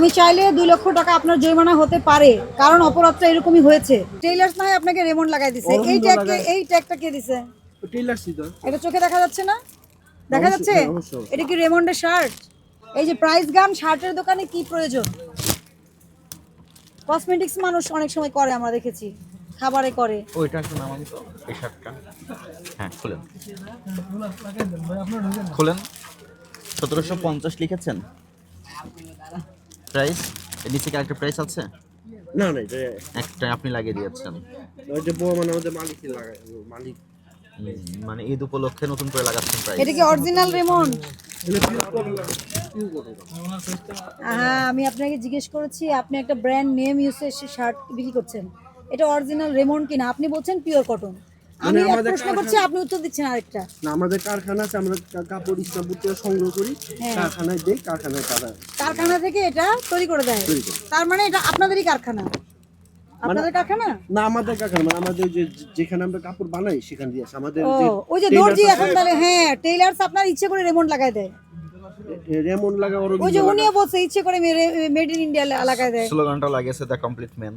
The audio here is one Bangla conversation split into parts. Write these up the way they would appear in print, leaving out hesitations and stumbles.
আমি চাইলে 2 লক্ষ টাকা আপনার জরিমানা হতে পারে, কারণ অপরাধটা এরকমই হয়েছে। টেইলার্স না হয় আপনাকে রেমন্ড লাগাই দিছে। এই ট্যাগটা কে দিছে? টেইলার্সই তো। এটা চোখে দেখা যাচ্ছে না? দেখা যাচ্ছে? এটা কি রেমন্ডের শার্ট? এই যে প্রাইস গান শার্টের দোকানে কি প্রয়োজন? কসমেটিক্স মানুষ অনেক সময় করে, আমরা দেখেছি, খাবারে করে। ওইটা একটু নামান তো, এই শার্টটা। হ্যাঁ, খুলেন খুলেন। 1750 লিখেছেন প্রাইস। এর নিচে কি একটা প্রাইস আছে? না না, এটা একটা আপনি লাগিয়ে দিয়েছেন। ওই যে বউ মানে আমাদের মালিকই লাগায়, মালিক। মানে ঈদ উপলক্ষে নতুন করে লাগাচ্ছেন প্রাইস। এটা কি অরিজিনাল রেমন্ড? হ্যাঁ, আমি আপনাকে জিজ্ঞেস করেছি, আপনি একটা ব্র্যান্ড নেম ইউজে শার্ট বিক্রি করছেন, এটা অরিজিনাল রেমন্ড কিনা? আপনি বলছেন পিওর কটন। আমি এক প্রশ্ন করছি, আপনি উত্তর দিচ্ছেন আরেকটা। না, আমাদের কারখানা আছে, আমরা কাপড় ইসলামপুর থেকে সংগ্রহ করি, কারখানায় দেই, কারখানায় কারখানা থেকে এটা তৈরি করে দেয়। তার মানে এটা আপনাদেরই কারখানা? আপনাদের কারখানা না, আমাদের কারখানা মানে আমাদের যেখানে আমরা কাপড় বানাই সেখান দিয়ে আসে আমাদের। ওই যে দর্জি এখন তাহলে, হ্যাঁ, টেইলার্স আপনার ইচ্ছে করে রেমন্ড লাগায় দেয়। রেমন্ড লাগা ওই যে উনিও বলছে ইচ্ছে করে মেড ইন ইন্ডিয়া লাগায় দেয়। স্লোগানটা লাগিয়েছে the complete man,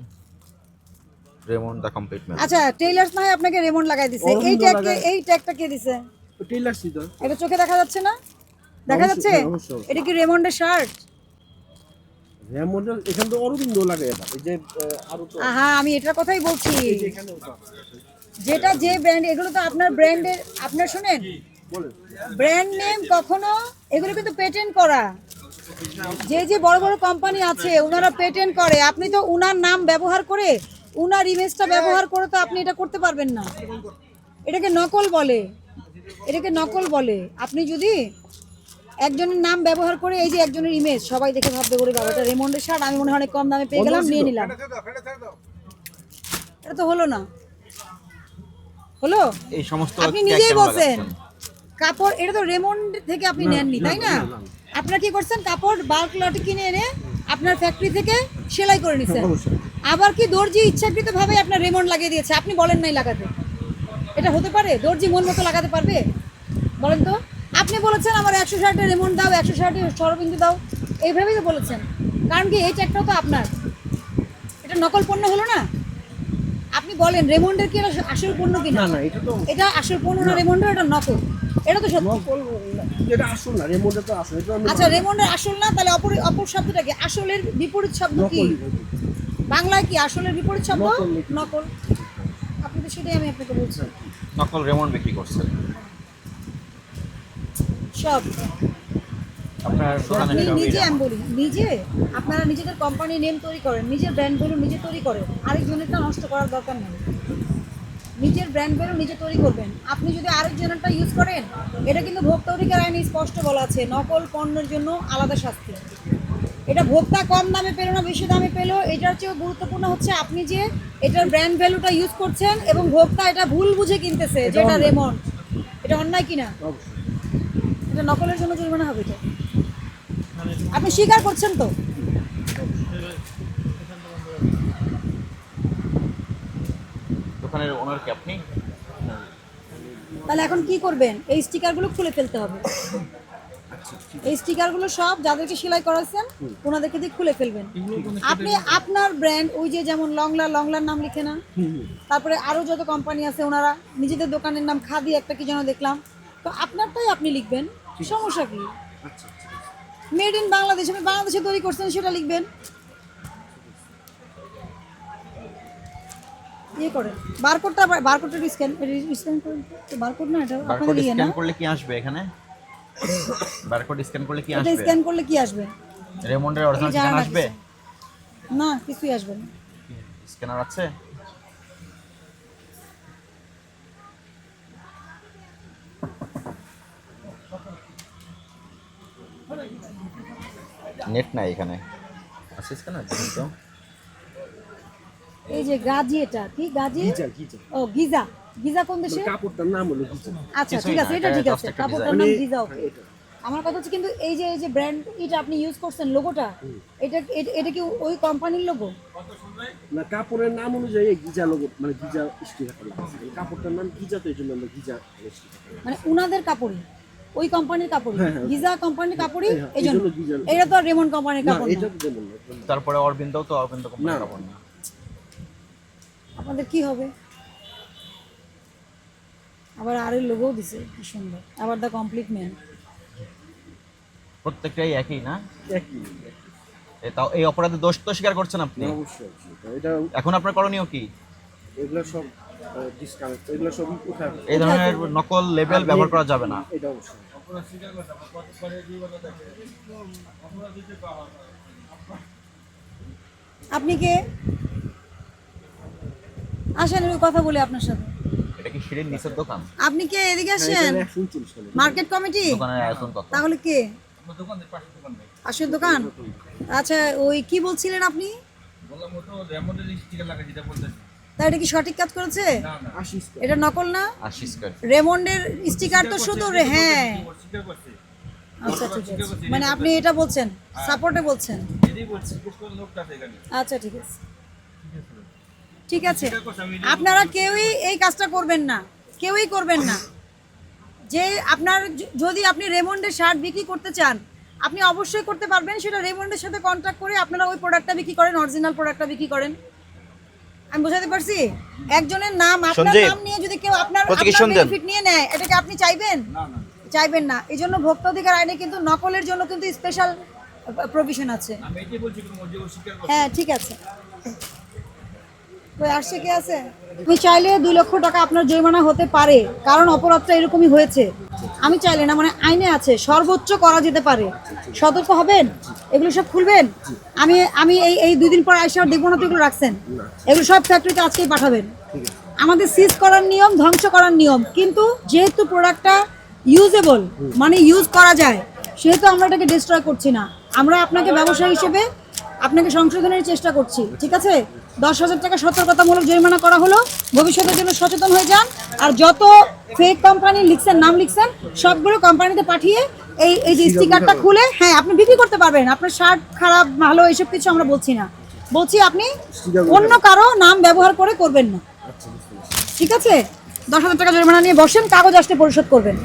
Raymond the complete man. আচ্ছা, টেইলার্স না হয় আপনাকে রেমন্ড লাগাই দিছে। এই ট্যাগটা কে দিছে? টেইলার্সই তো। এটা চোখে দেখা যাচ্ছে না? দেখা যাচ্ছে? এটা কি রেমন্ডের শার্ট? রেমন্ড এখান তো অরবিন্দ লাগে এটা। এই যে আরো তো। হ্যাঁ, আমি এটার কথাই বলছি। যেটা যে ব্র্যান্ড, এগুলো তো আপনার ব্র্যান্ডের। আপনার শুনেন, ব্র্যান্ড নেম কখনো, এগুলো কিন্তু পেটেন্ট করা। যে বড় বড় কোম্পানি আছে ওনারা পেটেন্ট করে। আপনি তো উনার নাম ব্যবহার করে, উনার ইমেজটা ব্যবহার করে তো আপনি এটা করতে পারবেন না। এটাকে নকল বলে, এটাকে নকল বলে। আপনি যদি একজনের নাম ব্যবহার করে, এই যে একজনের ইমেজ সবাই দেখে ভাববে করে বাবা এটা রেমন্ডের শার্ট, আমি মনে হয় অনেক কম দামে পেয়ে গেলাম, নিয়ে নিলাম। এটা তো হলো না। হলো? এই সমস্ত আপনি নিজেই বলছেন কাপড়, এটা তো রেমন্ড থেকে আপনি নেননি, তাই না? আপনারা কি করছেন, কাপড় বাল্ক লটে কিনে এনে আপনার ফ্যাক্টরি থেকে সেলাই করে নিছেন। আবার কি দর্জি ইচ্ছাকৃতভাবে আপনার রেমন্ড লাগিয়ে দিয়েছে, আপনি বলেন নাই লাগাতে? এটা হতে পারে? দর্জি মন মতো লাগাতে পারবে? বলেন তো। আপনি বলেছেন আমার 100 শার্টে রেমন্ড দাও, 100 শার্টে সরবিন্দু দাও, এইভাবেই তো বলেছেন। কারণ কি এই ট্যাগটাও তো আপনার। এটা নকল পণ্য হলো না? আপনি বলেন রেমন্ডের কি এটা আসল পণ্য কিনা? না না, এটা তো এটা আসল পণ্য না রেমন্ডের, এটা নকল। এটা তো সত্য। এটা আসল না, রেমন্ডের তো আসল। এটা আচ্ছা, রেমন্ডের আসল না, তাহলে অপর শব্দটা কি? আসলের বিপরীত শব্দ কি? বাংলায় কি আসলের বিপরীত শব্দ? নকল। আপনি তো সেটাই আমি আপনাকে বলছি। নকল রেমন্ড বিক্রি করছেন সব আপনার দোকানে। আপনি নিজে, আমি বলি নিজে, আপনারা নিজেদের কোম্পানি নেম তৈরি করেন, নিজের ব্র্যান্ড ভ্যালু নিজে তৈরি করেন, আরেকজনেরটা নষ্ট করার দরকার নেই। নিজের ব্র্যান্ড ভ্যালু নিজে তৈরি করবেন। আপনি যদি আরেকজনেরটা ইউজ করেন, এটা কিন্তু ভোক্তা অধিকার আইনে স্পষ্ট বলা আছে, নকল পণ্যের জন্য আলাদা শাস্তি। এটা ভোক্তা কম দামে পেলো না বেশি দামে পেলো, এটার চেয়েও গুরুত্বপূর্ণ হচ্ছে আপনি যে এটার ব্র্যান্ড ভ্যালুটা ইউজ করছেন এবং ভোক্তা এটা ভুল বুঝে কিনতেছে যেটা রেমন্ড। এটা অন্যায় কিনা? এটা নকলের জন্য জরিমানা হবে তো। আপনি স্বীকার করছেন তো? দোকানের ওনার কি আপনি? তাহলে এখন কি করবেন? এই স্টিকারগুলো খুলে ফেলতে হবে। এই স্টিকারগুলো সব যাদেরকে সেলাই করাচ্ছেন ওনাদেরকে দিয়ে খুলে ফেলবেন। আপনি আপনার ব্র্যান্ড, ওই যে যেমন লংলার নাম লিখে না, তারপরে আরও যত কোম্পানি আছে ওনারা নিজেদের দোকানের নাম খাদি একটা কি যেন দেখলাম, তো আপনারটাই আপনি লিখবেন, সমস্যা কি? মেড ইন বাংলাদেশ, আপনি বাংলাদেশে তৈরি করছেন সেটা লিখবেন। ইয়ে করেন বারকোডটা স্ক্যান করেন। বারকোড না, এটা আপনাদের ইয়ে না? স্ক্যান করলে কি আসবে এখানে? বারকোড স্ক্যান করলে কি এটা আসবে? স্ক্যান করলে কি আসবে? রেমন্ডের অরিজিনাল ঠিকানা আসবে? না, কিছুই আসবে না। স্ক্যানার আছে? নেট নাই এখানে, আছে স্ক্যানার? তো এই যে গাজি, এটা কি গাজি? গিজা। ও গিজা। গিজা কোন দেশে? কাপড়টার নাম হলো গিজা। আচ্ছা, ঠিক আছে, এটা ঠিক আছে, কাপড়টার নাম গিজা। ওকে, আমার কথা হচ্ছে কিন্তু এই যে ব্র্যান্ড এটা আপনি ইউজ করছেন, লোগোটা এটা কি ওই কোম্পানির লোগো? না, কাপড়ের নাম অনুযায়ী গিজা লোগো, মানে গিজা স্টিকার করা আছে। কাপড়টার নাম গিজা, তো এইজন্য আমরা গিজা স্টিকার। মানে উনাদের কাপড়ই? ওই কোম্পানির কাপড়, হ্যাঁ, হ্যাঁ। গিজা কোম্পানির কাপড়ই হ্যাঁ, এই জন্য। এই জন্য গিজা। এটা তো আর রেমন্ড কোম্পানির না কাপড় এটা না। তো যেমন না, যেমন না। তারপরে অরবিন্দ তো অরবিন্দ কোম্পানির না। কাপড় না। আপনাদের কি হবে? আবার আরের লোগোও দিছে কি সুন্দর, আবার দ্য কমপ্লিট ম্যান। প্রত্যেকটাই একই না? একই তাও এই অপরাধে দোষ তো স্বীকার করছেন আপনি। না, অবশ্যই এটা এখন আপনার করণীয় কি? এগুলো সব ডিসকানেক্ট, এগুলো সব উঠায় ফেলো। এই ধরনের নকল লেবেল ব্যবহার করা যাবে না। এটা অবশ্যই আপনি কে? আসেন একটু কথা বলি আপনার সাথে। এটা কি শিরিন নিচের দোকান? আপনি কে? এদিকে হ্যাঁ, আসেন। এটা 139 সালে। Market committee? দোকানের আয়তন কত? তাহলে কে? পাশের দোকান। আচ্ছা, ওই কি বলছিলেন আপনি? তা এটা কি সঠিক কাজ করেছে? 80 স্কয়ার। এটা নকল না? 80 স্কয়ার। রেমন্ডের স্টিকার তো শুধু হ্যাঁ। আচ্ছা ঠিক আছে, মানে আপনি এটা বলছেন, সাপোর্টে বলছেন। আচ্ছা ঠিক আছে, ঠিক আছে। আপনারা কেউই এই কাজটা করবেন না, কেউই করবেন না। যে আপনার যদি আপনি রেমন্ডের শার্ট বিক্রি করতে চান, আপনি অবশ্যই করতে পারবেন। সেটা রেমন্ডের সাথে কন্ট্যাক্ট করে আপনারা ওই প্রোডাক্টটা বিক্রি করেন, অরিজিনাল প্রোডাক্টটা বিক্রি করেন। আমি বোঝাতে পারছি? একজনের নাম, আপনার সঞ্জীব, নাম নিয়ে যদি কেউ আপনার প্রতিকিশন দেন। বেনিফিট নিয়ে নেয়, এটাকে আপনি চাইবেন? চাইবেন না। এই জন্য ভোক্তা অধিকার আইনে কিন্তু নকলের জন্য কিন্তু স্পেশাল প্রভিশন আছে। হ্যাঁ ঠিক আছে। কই আসছে, কে আছে? আমি চাইলে 2 লক্ষ টাকা আপনার জরিমানা হতে পারে, কারণ অপরাধটা এরকমই হয়েছে। আমি চাইলে না, মানে আইনে আছে, সর্বোচ্চ করা যেতে পারে। সতর্ক হবেন, এগুলো সব খুলবেন। আমি আমি এই 2 দিন পর আইসা দেখবো না তো এগুলো রাখছেন। এগুলো সব ফ্যাক্টরিতে আজকেই পাঠাবেন। আমাদের সিজ করার নিয়ম, ধ্বংস করার নিয়ম, কিন্তু যেহেতু প্রোডাক্টটা ইউজেবল, মানে ইউজ করা যায়, সেহেতু আমরা এটাকে ডিস্ট্রয় করছি না। আমরা আপনাকে ব্যবসায়ী হিসেবে আপনাকে সংশোধনের চেষ্টা করছি, ঠিক আছে? 10,000 টাকা সতর্কতামূলক জরিমানা করা হলো। ভবিষ্যতের জন্য সচেতন হয়ে যান। আর যত ফেক কোম্পানি লিখছেন, নাম লিখছেন, সবগুলো কোম্পানিতে পাঠিয়ে এই যে স্টিকারটা খুলে হ্যাঁ আপনি বিক্রি করতে পারবেন। আপনার শার্ট খারাপ ভালো এসব কিছু আমরা বলছি না, বলছি আপনি অন্য কারো নাম ব্যবহার করে করবেন না, ঠিক আছে? 10,000 টাকা জরিমানা নিয়ে বসেন, কাগজ আসতে পরিশোধ করবেন।